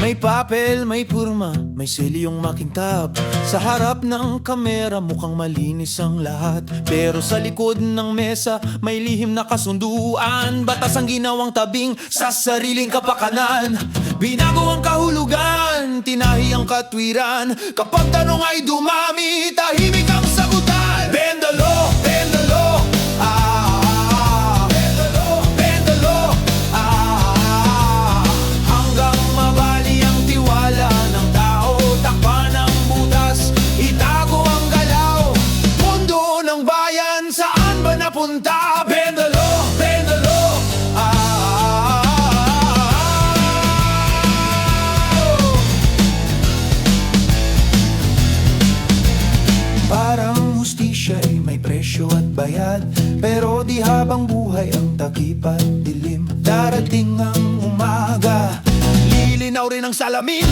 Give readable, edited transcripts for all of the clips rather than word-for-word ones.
May papel, may purma, may selyong makintab. Sa harap ng kamera mukhang malinis ang lahat, pero sa likod ng mesa may lihim na kasunduan. Batas ang ginawang tabing sa sariling kapakanan. Binago ang kahulugan, tinahi ang katwiran. Kapag tanong ay dumami, tahimik ang sagutan. Bend the law, bend the law. Bend the law, bend the law. Hanggang mabali ang tiwala ng tao. Takpan ang butas, itago ang galaw. Mundo ng bayan, saan ba napunta? Bend the law, bend the law. Parang hustisya ay may presyo at bayad, pero di habang buhay ang takip at dilim. Darating ang umaga, lilinaw rin ang salamin.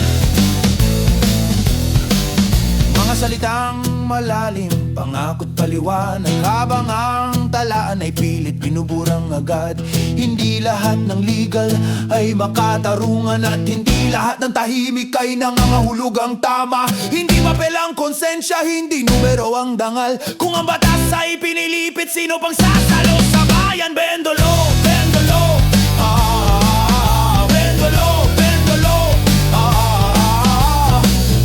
Mga salitang malalim, pangakot paliwanag, habang ang talaan ay pilit binuburang agad. Hindi lahat ng legal ay makatarungan, at hindi lahat ng tahimik ay nangangahulog ang tama. Hindi papel ang konsensya, hindi numero ang dangal. Kung ang batas ay pinilipit, sino pang sasalo sa bayan? Bend the law, bend the law. Bend the law, bend the law.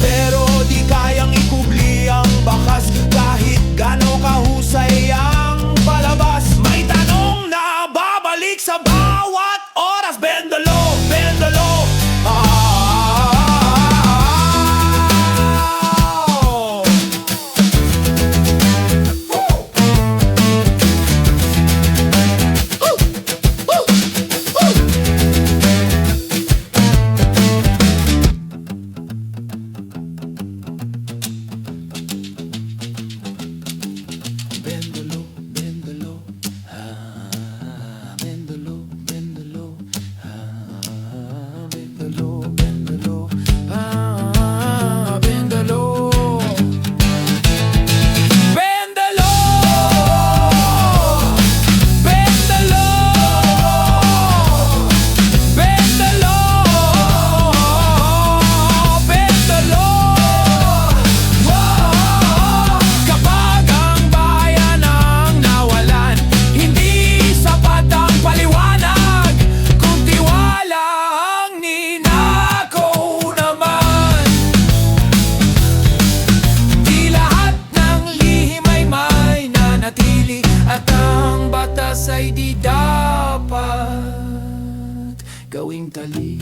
Pero di kayang ikubli ang bakas, kahit gano'ng kahusay ang palabas. May tanong na babalik sa bawat oras. Bend the law, bend the law. Bend the law, bend the law. Bend the law, bend the law. Bend the law, bend the law. Bend the law. Bend the law. Bend the law. Bend the law. Bend the law. Kapag ang bayan ang nawalan, hindi sapat ang paliwanag, kung tiwala ang ninakaw naman. Di lahat ng lihim ay may nanatili, at ang batas ay di dapat gawing tali.